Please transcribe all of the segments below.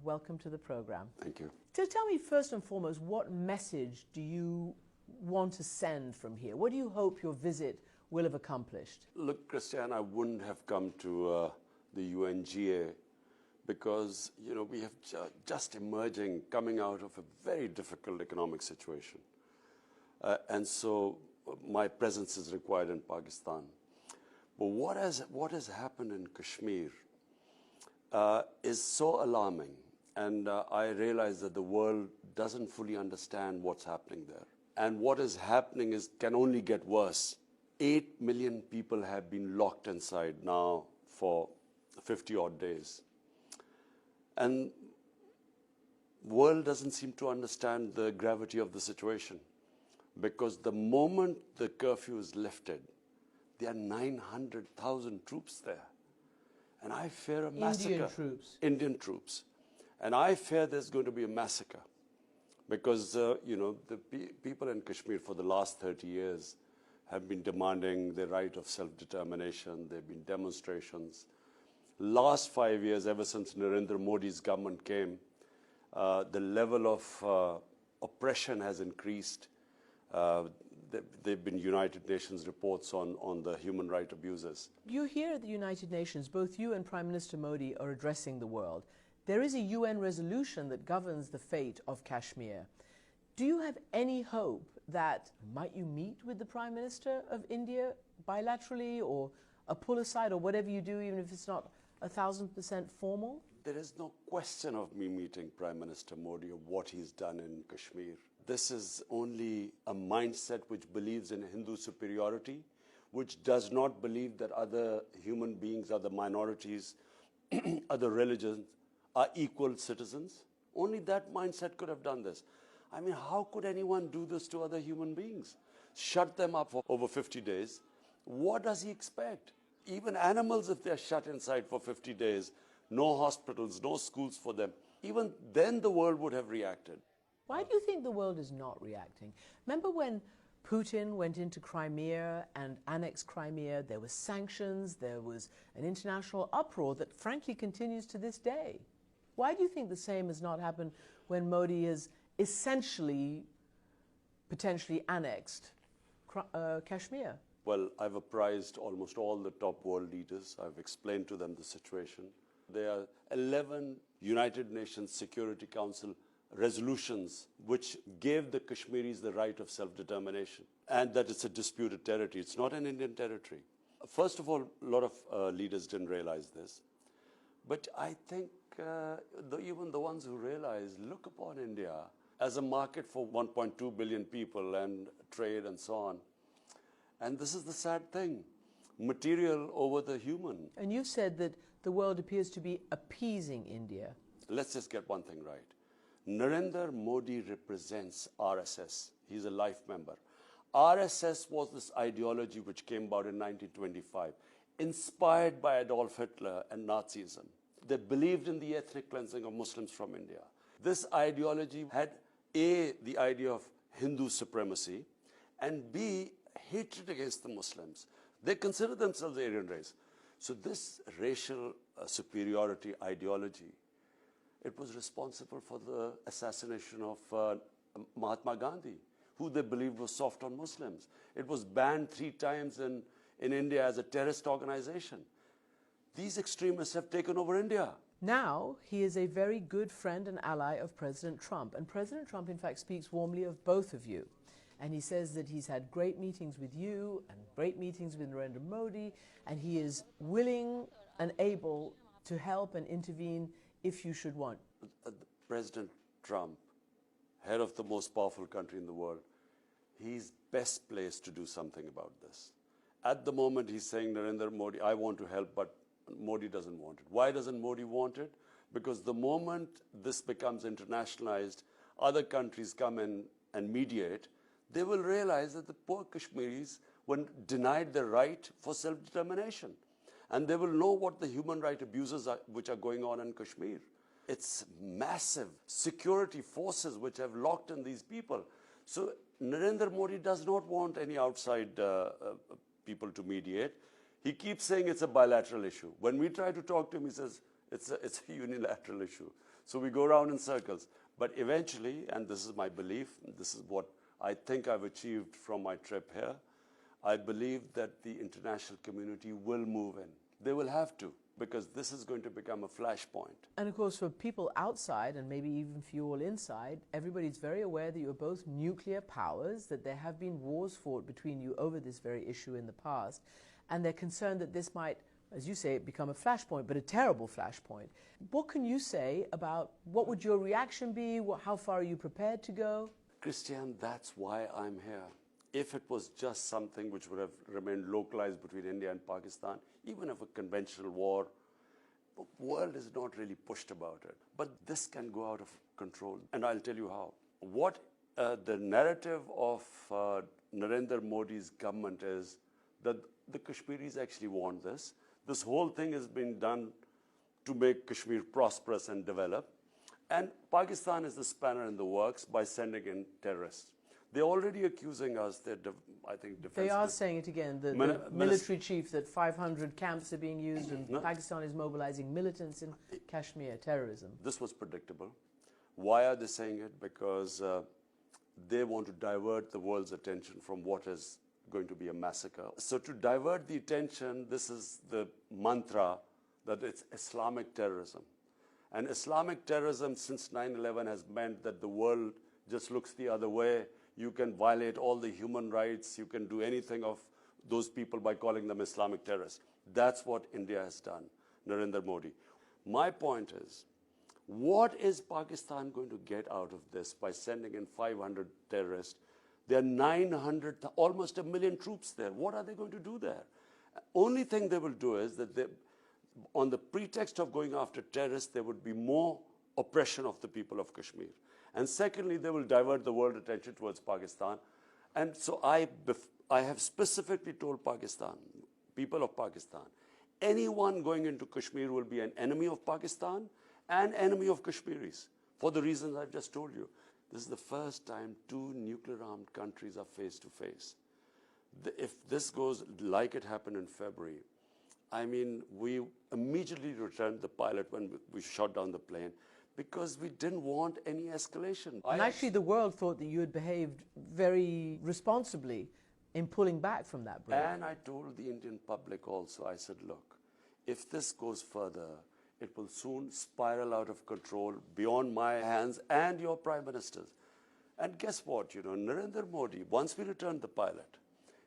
welcome to the program. Thank you. So tell me first and foremost, what message do you want to send from here? What do you hope your visit will have accomplished? Look, Christiane, I wouldn't have come to the UNGA because, we have just emerging, coming out of a very difficult economic situation. And so my presence is required in Pakistan. But what has happened in Kashmir is so alarming. And I realize that the world doesn't fully understand what's happening there. And what is happening can only get worse. 8 million people have been locked inside now for 50-odd days. And the world doesn't seem to understand the gravity of the situation. Because the moment the curfew is lifted, there are 900,000 troops there. And I fear a massacre. Indian troops. Indian troops. And I fear there's going to be a massacre. Because, the people in Kashmir for the last 30 years have been demanding the right of self-determination. There have been demonstrations. Last 5 years, ever since Narendra Modi's government came, the level of oppression has increased. There have been United Nations reports on the human rights abuses. You here at the United Nations, both you and Prime Minister Modi are addressing the world. There is a UN resolution that governs the fate of Kashmir. Do you have any hope that might you meet with the Prime Minister of India bilaterally or a pull aside or whatever you do, even if it's not 1,000% formal? There is no question of me meeting Prime Minister Modi or what he's done in Kashmir. This is only a mindset which believes in Hindu superiority, which does not believe that other human beings, other minorities, other religions are equal citizens. Only that mindset could have done this. I mean, how could anyone do this to other human beings? Shut them up for over 50 days. What does he expect? Even animals, if they're shut inside for 50 days, no hospitals, no schools for them, even then the world would have reacted. Why do you think the world is not reacting? Remember when Putin went into Crimea and annexed Crimea, there were sanctions, there was an international uproar that frankly continues to this day. Why do you think the same has not happened when Modi has essentially, potentially annexed Kashmir? Well, I've apprised almost all the top world leaders. I've explained to them the situation. There are 11 United Nations Security Council resolutions which gave the Kashmiris the right of self-determination, and that it's a disputed territory. It's not an Indian territory. First of all, a lot of leaders didn't realize this. But I think even the ones who realize look upon India as a market for 1.2 billion people and trade and so on. And this is the sad thing, material over the human. And you said that the world appears to be appeasing India. Let's just get one thing right. Narendra Modi represents RSS. He's a life member. RSS was this ideology which came about in 1925, inspired by Adolf Hitler and Nazism. They believed in the ethnic cleansing of Muslims from India. This ideology had A, the idea of Hindu supremacy, and B, hatred against the Muslims. They consider themselves the Aryan race. So this racial superiority ideology, it was responsible for the assassination of Mahatma Gandhi, who they believed was soft on Muslims. It was banned 3 times in India as a terrorist organization. These extremists have taken over India. Now, he is a very good friend and ally of President Trump. And President Trump, in fact, speaks warmly of both of you. And he says that he's had great meetings with you and great meetings with Narendra Modi, and he is willing and able to help and intervene if you should want. President Trump, head of the most powerful country in the world, he's best placed to do something about this. At the moment, he's saying, Narendra Modi, I want to help, but Modi doesn't want it. Why doesn't Modi want it? Because the moment this becomes internationalized, other countries come in and mediate, they will realize that the poor Kashmiris were denied the right for self-determination. And they will know what the human rights abuses are, which are going on in Kashmir. It's massive security forces which have locked in these people. So Narendra Modi does not want any outside people to mediate. He keeps saying it's a bilateral issue. When we try to talk to him, he says it's a unilateral issue. So we go around in circles. But eventually, and this is my belief, this is what I think I've achieved from my trip here, I believe that the international community will move in. They will have to, because this is going to become a flashpoint. And of course, for people outside, and maybe even for you all inside, everybody's very aware that you're both nuclear powers, that there have been wars fought between you over this very issue in the past, and they're concerned that this might, as you say, become a flashpoint, but a terrible flashpoint. What can you say about what would your reaction be? How far are you prepared to go? Christiane, that's why I'm here. If it was just something which would have remained localized between India and Pakistan, even if a conventional war, the world is not really pushed about it. But this can go out of control, and I'll tell you how. What the narrative of Narendra Modi's government is that the Kashmiris actually want this. This whole thing has been done to make Kashmir prosperous and develop. And Pakistan is the spanner in the works by sending in terrorists. They're already accusing us, I think, They are saying it again, the military chief, that 500 camps are being used and Pakistan is mobilizing militants in Kashmir, terrorism. This was predictable. Why are they saying it? Because they want to divert the world's attention from what is going to be a massacre. So to divert the attention, this is the mantra that it's Islamic terrorism. And Islamic terrorism since 9/11 has meant that the world just looks the other way. You can violate all the human rights. You can do anything of those people by calling them Islamic terrorists. That's what India has done, Narendra Modi. My point is, what is Pakistan going to get out of this by sending in 500 terrorists? There are 900, almost 1 million troops there. What are they going to do there? Only thing they will do is that they, on the pretext of going after terrorists, there would be more oppression of the people of Kashmir. And secondly, they will divert the world attention towards Pakistan. And so I have specifically told Pakistan, people of Pakistan, anyone going into Kashmir will be an enemy of Pakistan and enemy of Kashmiris, for the reasons I've just told you. This is the first time two nuclear-armed countries are face to face. If this goes like it happened in February, I mean, we immediately returned the pilot when we shot down the plane, because we didn't want any escalation. And actually the world thought that you had behaved very responsibly in pulling back from that break. And I told the Indian public also, I said, look, if this goes further, it will soon spiral out of control beyond my hands and your Prime Minister's. And guess what, Narendra Modi, once we returned the pilot,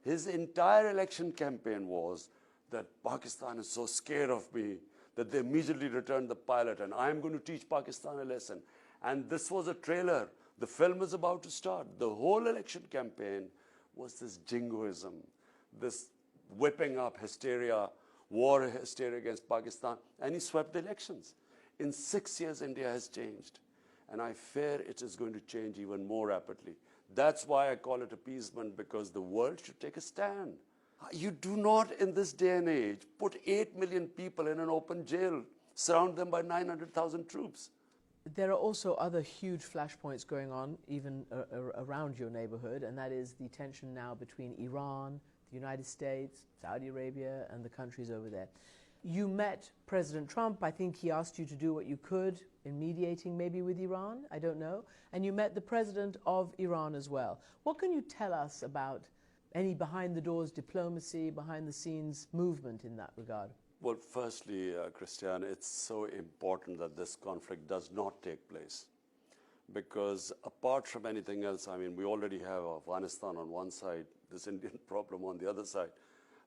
his entire election campaign was that Pakistan is so scared of me that they immediately returned the pilot, and I'm going to teach Pakistan a lesson. And this was a trailer. The film is about to start. The whole election campaign was this jingoism, this whipping up hysteria, war hysteria against Pakistan, and he swept the elections. In 6 years, India has changed, and I fear it is going to change even more rapidly. That's why I call it appeasement, because the world should take a stand. You do not, in this day and age, put 8 million people in an open jail, surround them by 900,000 troops. There are also other huge flashpoints going on, even around your neighborhood, and that is the tension now between Iran, the United States, Saudi Arabia, and the countries over there. You met President Trump. I think he asked you to do what you could in mediating maybe with Iran, I don't know. And you met the president of Iran as well. What can you tell us about any behind-the-doors diplomacy, behind-the-scenes movement in that regard? Well, firstly, Christiane, it's so important that this conflict does not take place. Because apart from anything else, I mean, we already have Afghanistan on one side, this Indian problem on the other side.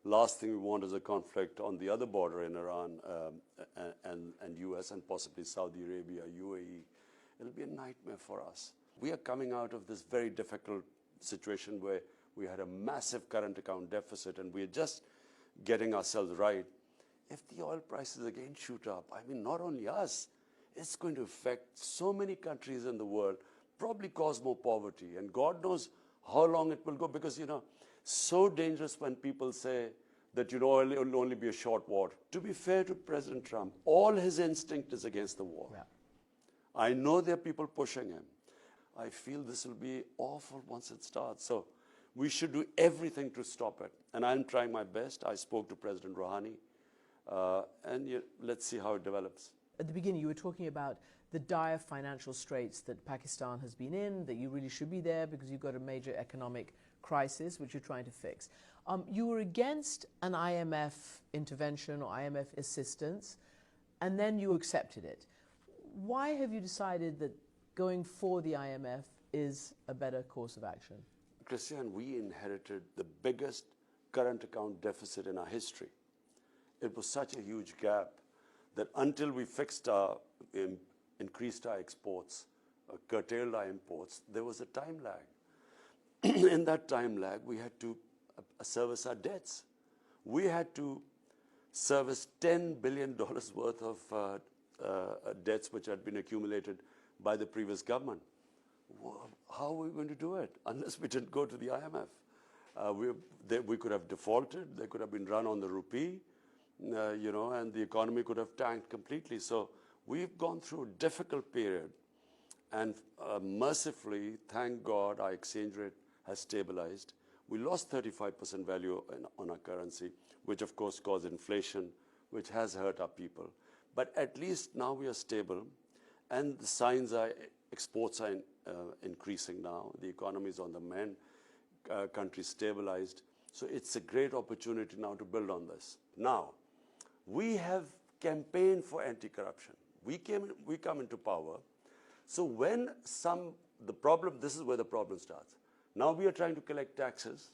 Last thing we want is a conflict on the other border in Iran and US and possibly Saudi Arabia, UAE. It'll be a nightmare for us. We are coming out of this very difficult situation where we had a massive current account deficit and we're just getting ourselves right. If the oil prices again shoot up, I mean, not only us, it's going to affect so many countries in the world, probably cause more poverty. And God knows how long it will go, because, so dangerous when people say that, it will only be a short war. To be fair to President Trump, all his instinct is against the war. Yeah. I know there are people pushing him. I feel this will be awful once it starts. So we should do everything to stop it. And I'm trying my best. I spoke to President Rouhani. And let's see how it develops. At the beginning, you were talking about the dire financial straits that Pakistan has been in, that you really should be there because you've got a major economic crisis which you're trying to fix. You were against an IMF intervention or IMF assistance, and then you accepted it. Why have you decided that going for the IMF is a better course of action? Christiane, we inherited the biggest current account deficit in our history. It was such a huge gap that until we fixed our, increased our exports, curtailed our imports, there was a time lag. In that time lag, we had to service our debts. We had to service $10 billion worth of debts which had been accumulated by the previous government. How are we going to do it unless we didn't go to the IMF? We could have defaulted. They could have been run on the rupee, and the economy could have tanked completely. So we've gone through a difficult period, and mercifully, thank God, our exchange rate has stabilized. We lost 35% value on our currency, which of course caused inflation, which has hurt our people. But at least now we are stable, and the signs are exports are increasing now. The economy is on the mend. Country stabilized. So it's a great opportunity now to build on this. Now, we have campaigned for anti-corruption. We come into power. So when this is where the problem starts. Now we are trying to collect taxes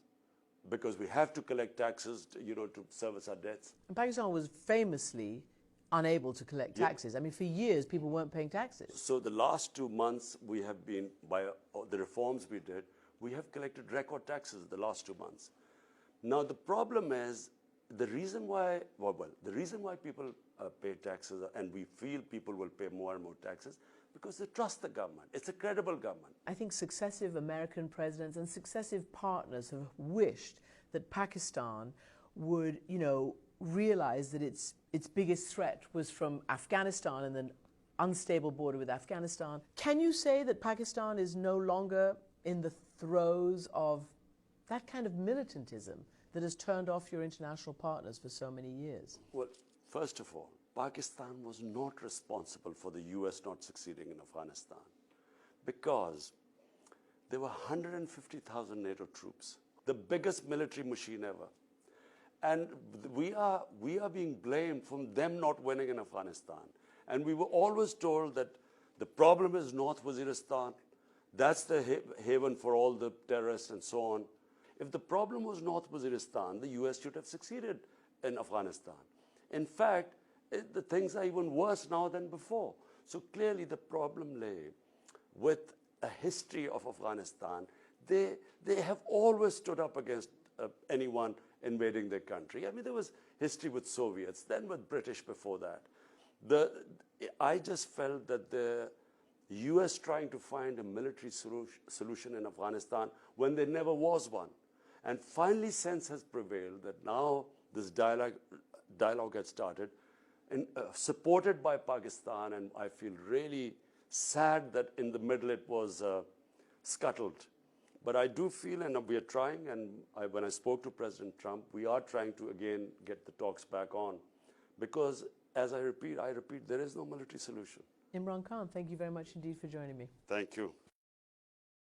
because we have to collect taxes to service our debts. And Pakistan was famously unable to collect taxes. I mean, for years, people weren't paying taxes. So the last 2 months, we have been, by the reforms we did, we have collected record taxes the last 2 months. Now, the problem is, the reason why people pay taxes, and we feel people will pay more and more taxes, because they trust the government. It's a credible government. I think successive American presidents and successive partners have wished that Pakistan would, realize that its biggest threat was from Afghanistan and the unstable border with Afghanistan. Can you say that Pakistan is no longer in the throes of that kind of militantism that has turned off your international partners for so many years? Well, first of all, Pakistan was not responsible for the US not succeeding in Afghanistan because there were 150,000 NATO troops, the biggest military machine ever. And we are being blamed for them not winning in Afghanistan. And we were always told that the problem is North Waziristan. That's the haven for all the terrorists and so on. If the problem was North Waziristan, the US should have succeeded in Afghanistan. In fact, the things are even worse now than before. So clearly the problem lay with a history of Afghanistan. They have always stood up against anyone invading their country. I mean, there was history with Soviets, then with British before that. I just felt that the US trying to find a military solution in Afghanistan when there never was one. And finally sense has prevailed that now this dialogue had started, and supported by Pakistan, and I feel really sad that in the middle it was scuttled. But I do feel, and we are trying, and when I spoke to President Trump, we are trying to again get the talks back on. Because, as I repeat, there is no military solution. Imran Khan, thank you very much indeed for joining me. Thank you.